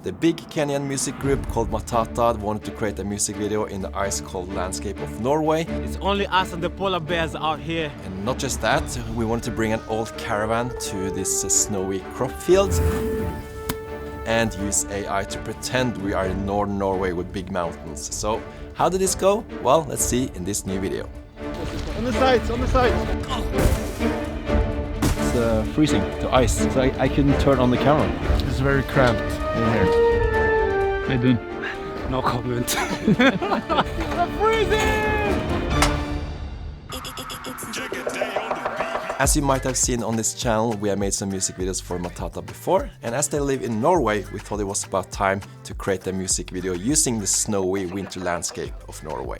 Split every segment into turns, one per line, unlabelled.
The big Kenyan music group called Matata wanted to create a music video in the ice-cold landscape of Norway.
It's only us and the polar bears out here.
And not just that, we wanted to bring an old caravan to this snowy crop field and use AI to pretend we are in northern Norway with big mountains. So how did this go? Well, let's see in this new video.
On the sides, on the sides.
It's freezing to ice, so I couldn't turn on the camera. It's very cramped in here. How you doing?
No comment.
As you might have seen on this channel, we have made some music videos for Matata before, and as they live in Norway, we thought it was about time to create a music video using the snowy winter landscape of Norway.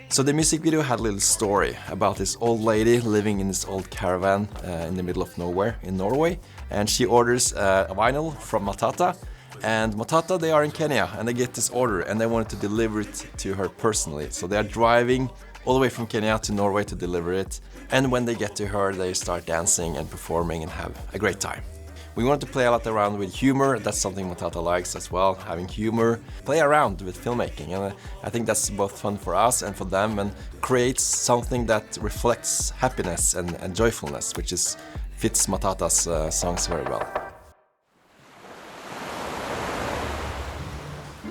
So the music video had a little story about this old lady living in this old caravan in the middle of nowhere in Norway, and she orders a vinyl from Matata, and Matata, they are in Kenya, and they get this order and they wanted to deliver it to her personally. So they are driving all the way from Kenya to Norway to deliver it, and when they get to her, they start dancing and performing and have a great time. We wanted to play a lot around with humor. That's something Matata likes as well, having humor, play around with filmmaking, and I think that's both fun for us and for them, and creates something that reflects happiness and joyfulness, which fits Matata's songs very well.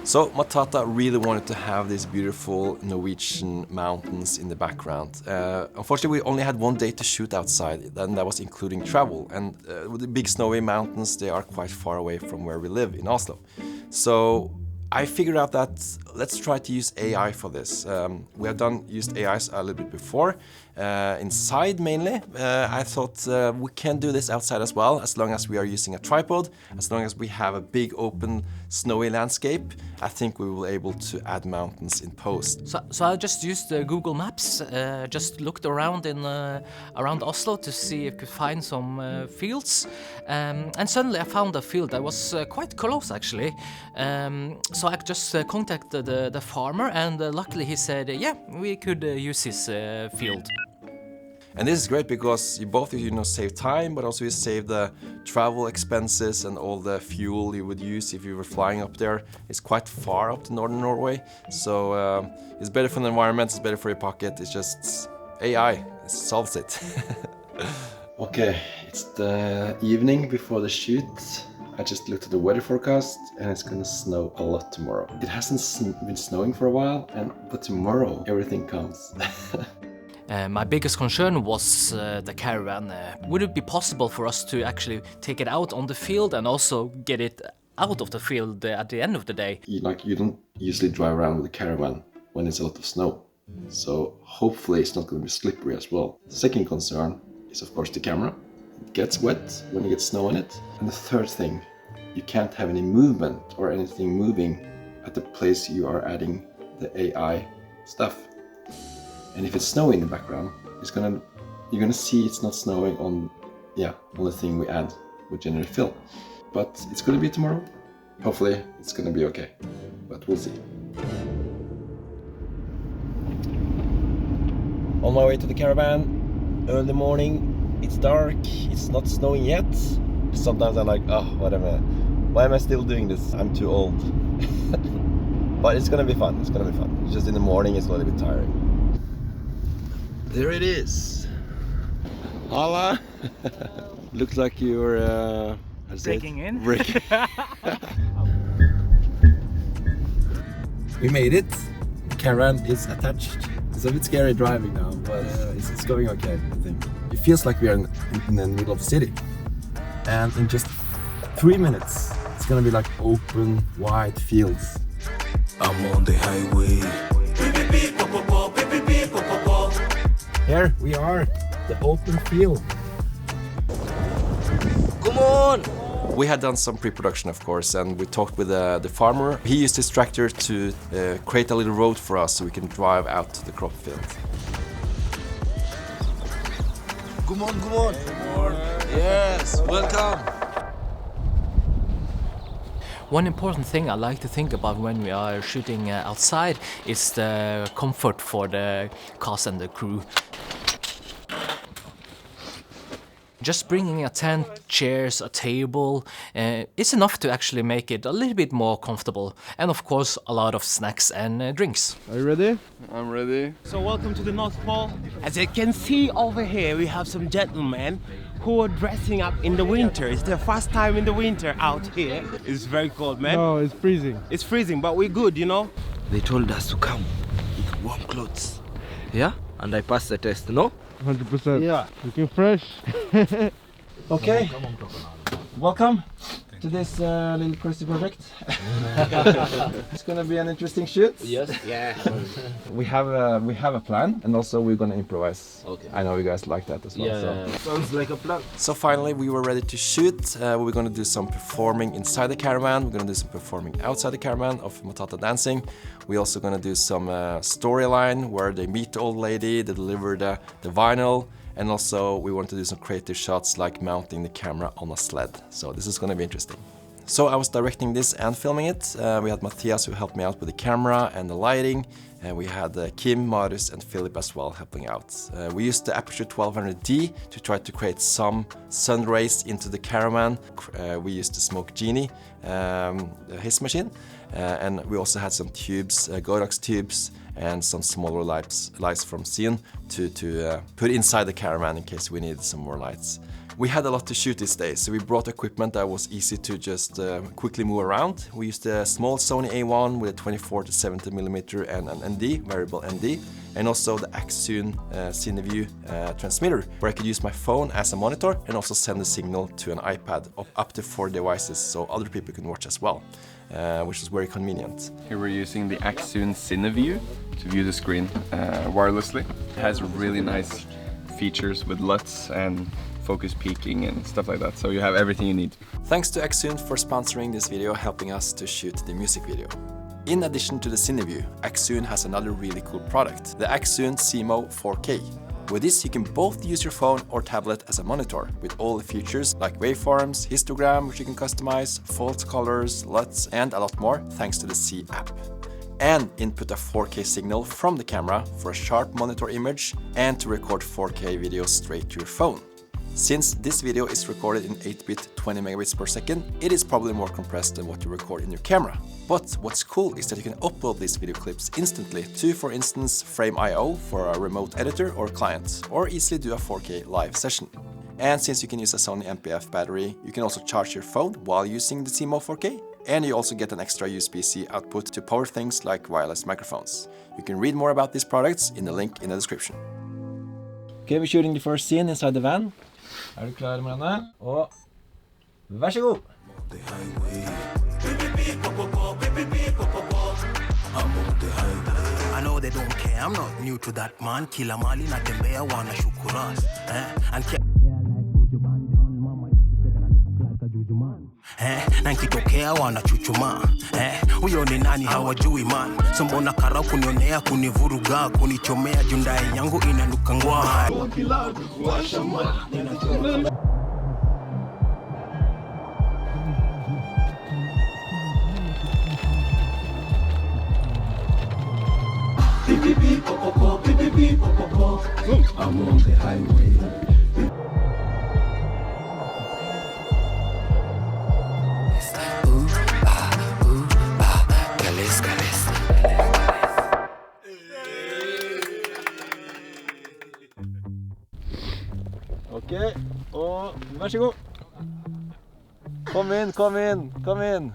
So Matata really wanted to have these beautiful Norwegian mountains in the background. Unfortunately, we only had one day to shoot outside, and that was including travel. And with the big snowy mountains, they are quite far away from where we live in Oslo. So I figured out that let's try to use AI for this. We have used AIs a little bit before, inside mainly. I thought we can do this outside as well, as long as we are using a tripod, as long as we have a big open snowy landscape. I think we will be able to add mountains in post.
So I just used Google Maps, just looked around around Oslo to see if I could find some fields, and suddenly I found a field that was quite close actually. So I just contacted the farmer, and luckily he said, yeah, we could use his field.
And this is great because you both save time, but also you save the travel expenses and all the fuel you would use if you were flying up there. It's quite far up to northern Norway, so it's better for the environment, it's better for your pocket. It's just AI, it solves it. Okay, it's the evening before the shoot. I just looked at the weather forecast and it's gonna snow a lot tomorrow. It hasn't been snowing for a while, but tomorrow everything comes.
My biggest concern was the caravan. Would it be possible for us to actually take it out on the field and also get it out of the field at the end of the day?
You don't usually drive around with a caravan when it's a lot of snow. So hopefully it's not going to be slippery as well. The second concern is of course the camera. It gets wet when you get snow on it. And the third thing, you can't have any movement or anything moving at the place you are adding the AI stuff. And if it's snowing in the background, you're gonna see it's not snowing on the thing we add with generate fill. But it's gonna be tomorrow. Hopefully it's gonna be okay, but we'll see. On my way to the caravan, early morning, it's dark, it's not snowing yet. Sometimes I'm like, oh, whatever. Why am I still doing this? I'm too old. But it's gonna be fun, it's gonna be fun. It's just in the morning, it's a little bit tiring. There it is. Hola. Looks like you're
Breaking in.
We made it. The caravan is attached. It's a bit scary driving now, but it's going okay, I think. It feels like we are in the middle of the city. And in just 3 minutes, it's gonna be like open, wide fields.
I'm on the highway.
Here we are, the open field.
Come on!
We had done some pre-production, of course, and we talked with the farmer. He used his tractor to create a little road for us so we can drive out to the crop field.
Come on, come on. Yes, welcome.
One important thing I like to think about when we are shooting outside is the comfort for the cast and the crew. just bringing a tent, chairs, a table is enough to actually make it a little bit more comfortable. And of course, a lot of snacks and drinks.
Are you ready?
I'm ready.
So welcome to the North Pole. As you can see over here, we have some gentlemen who are dressing up in the winter. It's their first time in the winter out here. It's very cold, man.
No, it's freezing.
It's freezing, but we're good, you know?
They told us to come with warm clothes. Yeah? And I passed the test, no?
100%.
Yeah.
Looking fresh.
Okay, welcome to this little crazy project. It's gonna be an interesting shoot.
Yes. Yeah.
We have a plan, and also we're gonna improvise.
Okay.
I know you guys like that as well.
Yeah.
Sounds like a plan.
So finally we were ready to shoot. We're gonna do some performing inside the caravan. We're gonna do some performing outside the caravan of Matata dancing. We're also gonna do some storyline where they meet the old lady, they deliver the vinyl. And also we want to do some creative shots like mounting the camera on a sled. So this is going to be interesting. So I was directing this and filming it. We had Matthias who helped me out with the camera and the lighting. And we had Kim, Marius and Philip as well helping out. We used the Aperture 1200D to try to create some sun rays into the caravan. We used the Smoke Genie, his machine. And we also had some tubes, Godox tubes, and some smaller lights from Cian to put inside the caravan in case we needed some more lights. We had a lot to shoot this day, so we brought equipment that was easy to just quickly move around. We used a small Sony A1 with a 24 to 70mm and an ND, variable ND, and also the Axune CineView transmitter, where I could use my phone as a monitor and also send the signal to an iPad up to 4 devices so other people can watch as well. Which is very convenient.
Here we're using the Axune CineView to view the screen wirelessly. It has really nice features with LUTs and focus peaking and stuff like that, so you have everything you need.
Thanks to Axune for sponsoring this video, helping us to shoot the music video. In addition to the CineView, Axune has another really cool product, the Axune CMO 4K. With this, you can both use your phone or tablet as a monitor, with all the features like waveforms, histogram, which you can customize, false colors, LUTs, and a lot more thanks to the C app. And input a 4K signal from the camera for a sharp monitor image and to record 4K video straight to your phone. Since this video is recorded in 8-bit 20 megabits per second, it is probably more compressed than what you record in your camera. But what's cool is that you can upload these video clips instantly to, for instance, Frame.io for a remote editor or client, or easily do a 4K live session. And since you can use a Sony MPF battery, you can also charge your phone while using the CMO 4K, and you also get an extra USB-C output to power things like wireless microphones. You can read more about these products in the link in the description. Okay, we're shooting the first scene inside the van. Er du klar, Marianne? Og vær så god!
The highway. I'm on the highway.
I know they don't care, I'm not new to that, man. Kila mali na tembea wana shukuras. And na nkitokea wana chuchuma. Huyo ni nani hawajui man. So mbona karau kunionea, kunivuruga, kunichomea, jundai yangu inanuka ngwa.
I'm on the highway.
Ok, og vær så god! Kom inn, kom inn, kom inn!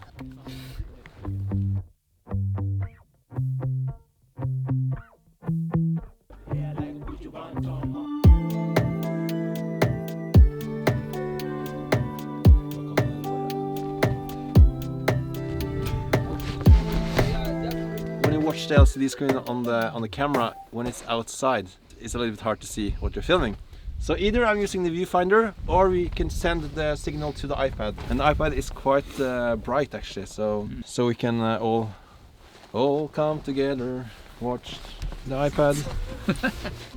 When you watch the LCD screen on the camera, when it's outside, it's a little bit hard to see what you're filming. So either I'm using the viewfinder or we can send the signal to the iPad. And the iPad is quite bright actually, so we can all come together, watch the iPad.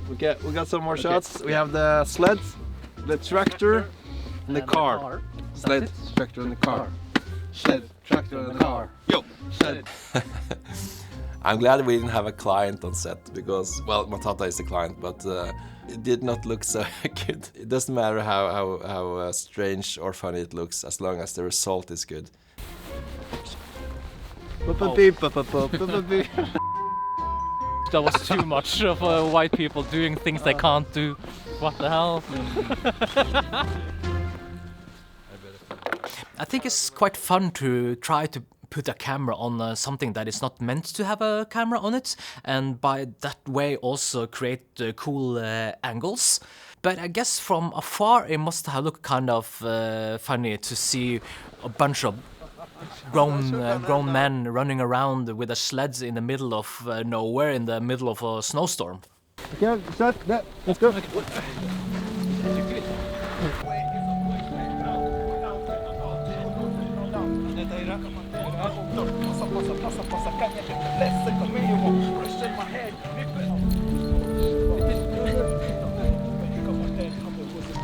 we got some more shots. We have the sled, the tractor, and the car. Sled, tractor, and the car. Sled, tractor, and the car. Yo, sled. I'm glad we didn't have a client on set because, well, Matata is the client, but It did not look so good. It doesn't matter how strange or funny it looks, as long as the result is good.
That was too much of white people doing things they can't do. What the hell? I think it's quite fun to try to put a camera on something that is not meant to have a camera on it, and by that way also create cool angles. But I guess from afar it must have looked kind of funny to see a bunch of grown men running around with their sleds in the middle of nowhere, in the middle of a snowstorm.
Okay, set, let's go.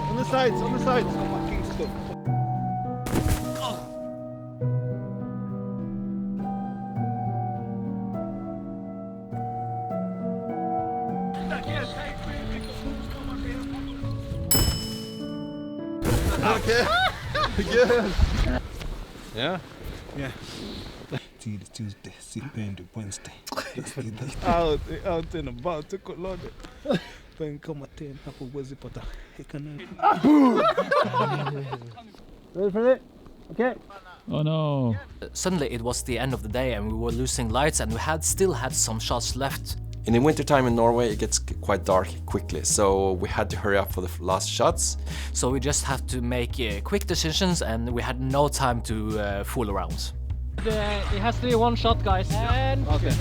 On the sides, on the sides. Okay, good. Yeah?
Yeah. Tuesday, September, Wednesday. Out and about to Colorado. Then come at 10, hapo uwezi pata.
Ready for it? Okay.
Oh no.
Suddenly it was the end of the day and we were losing lights, and we still had some shots left.
In the wintertime in Norway, it gets quite dark quickly, so we had to hurry up for the last shots.
So we just had to make quick decisions, and we had no time to fool around.
It has to be one shot, guys. And okay.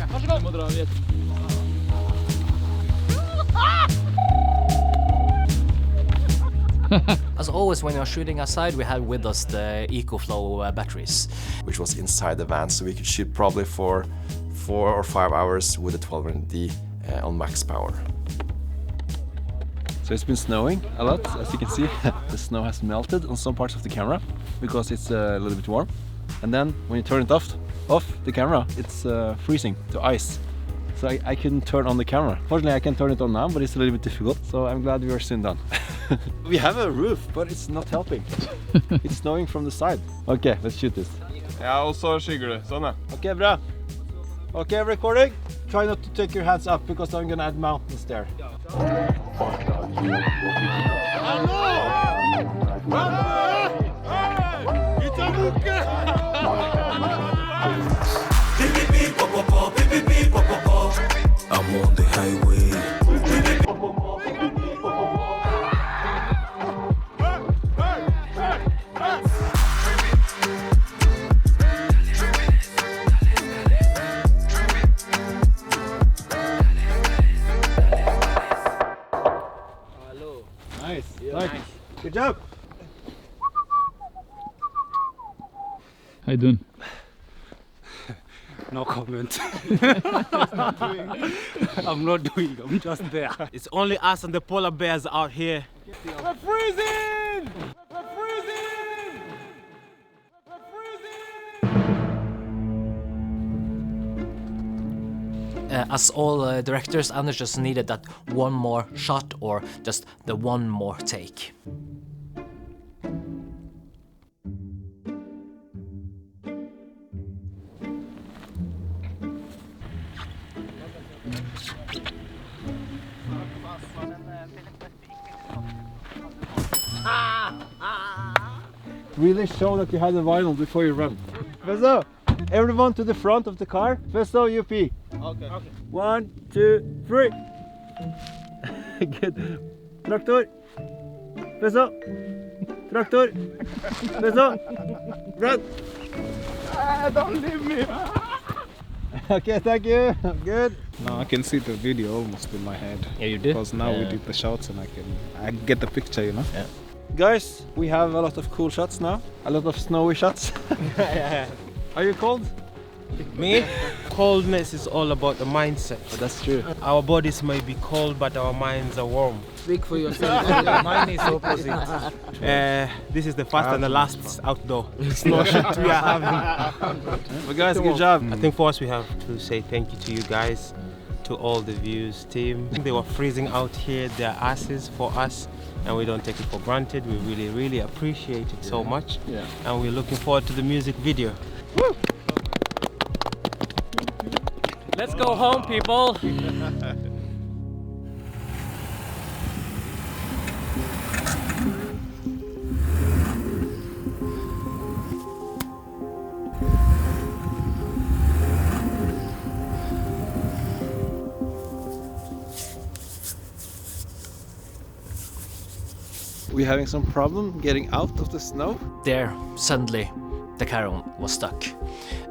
As always, when you're shooting outside, we had with us the EcoFlow batteries,
which was inside the van, so we could shoot probably for 4 or 5 hours with a 1200D on max power.
So it's been snowing a lot, as you can see. The snow has melted on some parts of the camera because it's a little bit warm. And then when you turn it off the camera, it's freezing to ice. So I couldn't turn on the camera. Fortunately, I can turn it on now, but it's a little bit difficult. So I'm glad we are soon done. We have a roof, but it's not helping. It's snowing from the side. Okay, let's shoot this.
Ja, og så skygger du. Sånn da.
Okay, bra. Okay, I'm recording. Try not to take your hands up because I'm gonna add mountains there.
I'm on the highway.
Nice. Good job.
How you doing?
No comment. I'm not doing, I'm just there. It's only us and the polar bears out here. We're freezing! We're freezing! We're freezing!
As all directors, Anders just needed that one more shot, or just the one more take.
Really show that you had the vinyl before you run. Fesso, everyone to the front of the car. Fesso, UP.
Okay.
1, 2, 3. Good. Traktor. Fesso. Traktor. Fesso. Run.
Don't leave me.
Okay, thank you. Good.
Now I can see the video almost in my head.
Yeah, you did?
Because now we did the shots and I get the picture, you know?
Yeah.
Guys, we have a lot of cool shots now. A lot of snowy shots. Are you cold?
Me? Coldness is all about the mindset.
Oh, that's true.
Our bodies may be cold, but our minds are warm.
Speak for yourself. Mine is opposite.
This is the first and the last outdoor snow shoot we are having.
But guys, good job.
I think for us we have to say thank you to you guys to all the Views team. They were freezing out here their asses for us, and we don't take it for granted. We really appreciate it so much.
Yeah.
And we're looking forward to the music video. Woo!
Let's go home, people.
We're having some problem getting out of the snow.
There, suddenly, the caravan was stuck.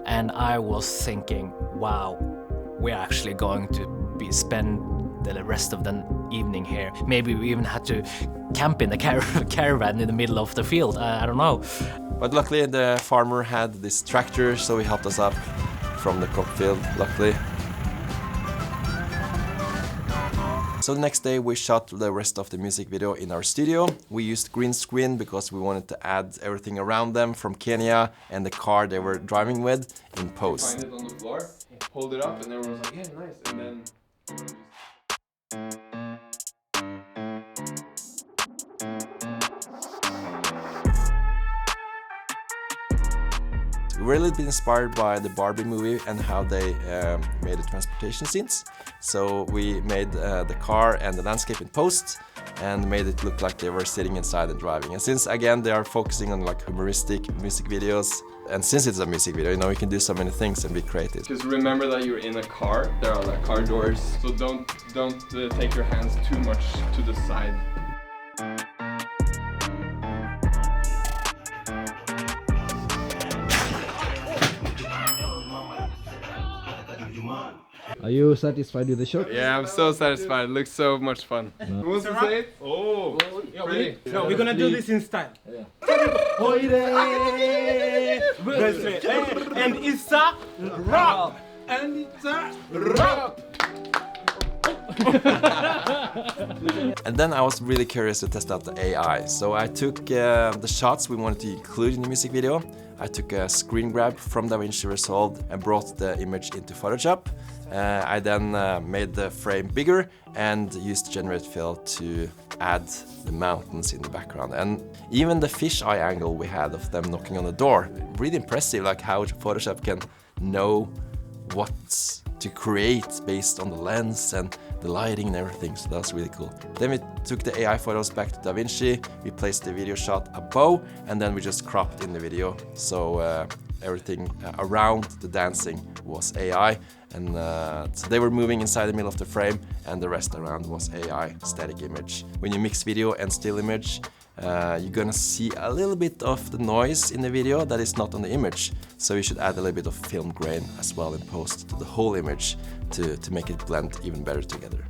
And I was thinking, wow, we're actually going to spend the rest of the evening here. Maybe we even had to camp in the caravan in the middle of the field. I don't know.
But luckily the farmer had this tractor, so he helped us up from the crop field, luckily. So the next day we shot the rest of the music video in our studio. We used Greenscreen because we wanted to add everything around them from Kenya and the car they were driving with in post.
Find it on the floor, hold it up, and everyone was like, yeah, nice. And then
We were a little bit inspired by the Barbie movie and how they made the transportation scenes. So we made the car and the landscape in post and made it look like they were sitting inside and driving. And since again they are focusing on like humoristic music videos, and since it's a music video, you know, you can do so many things and be creative.
just remember that you're in a car. There are like car doors, so don't take your hands too much to the side.
Are you satisfied with the shot?
Yeah, I'm so satisfied. It looks so much fun. Who wants to say it? Oh, pretty.
No, we're gonna do this in style. Yeah. And it's a rap! And it's a rap!
And then I was really curious to test out the AI. So I took the shots we wanted to include in the music video. I took a screen grab from DaVinci Resolve and brought the image into Photoshop. I then made the frame bigger and used Generate Fill to add the mountains in the background. And even the fisheye angle we had of them knocking on the door, really impressive, like how Photoshop can know what to create based on the lens and the lighting and everything, so that's really cool. Then we took the AI photos back to DaVinci, we placed the video shot above, and then we just cropped in the video. So everything around the dancing was AI, and so they were moving inside the middle of the frame, and the rest around was AI static image. When you mix video and still image, you're gonna see a little bit of the noise in the video that is not on the image. So you should add a little bit of film grain as well in post to the whole image to make it blend even better together.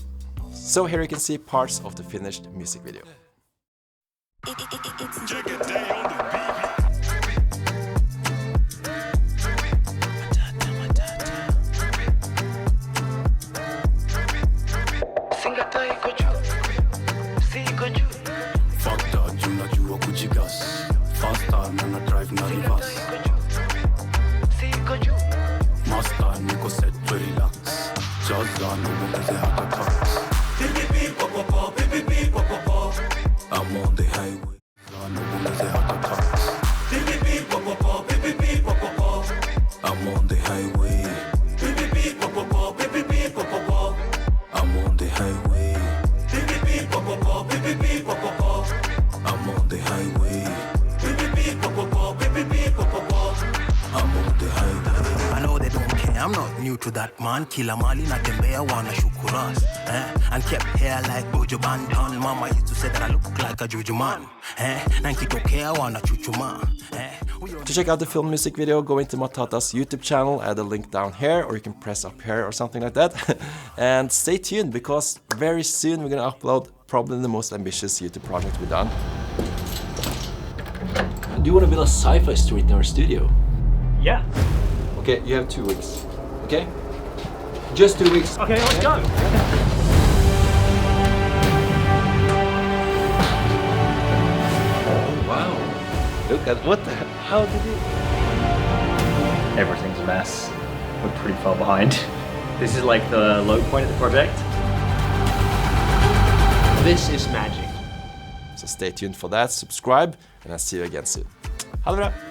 So here you can see parts of the finished music video.
I'm on the highway. I'm on the highway. I'm on the highway. I'm on the highway. I'm on the highway.
I know they don't care, I'm not new to that man. Kila mali na tembea wana shukuras, and kept hair like Bojo Banton. Mama used to say that I look like a Juju man, na nkitokea wana chuchuma.
To check out the film music video, go into Matata's YouTube channel, add a link down here, or you can press up here or something like that. And stay tuned, because very soon we're gonna upload probably the most ambitious YouTube project we've done.
Do you want to build a sci-fi street in our studio?
Yeah.
Okay, you have 2 weeks. Okay? Just 2 weeks.
Okay, let's go.
Oh, wow. Look at what the hell. How did you...
Everything's a mess. We're pretty far behind. This is like the low point of the project.
This is magic.
So stay tuned for that, subscribe, and I'll see you again soon. Ha det bra!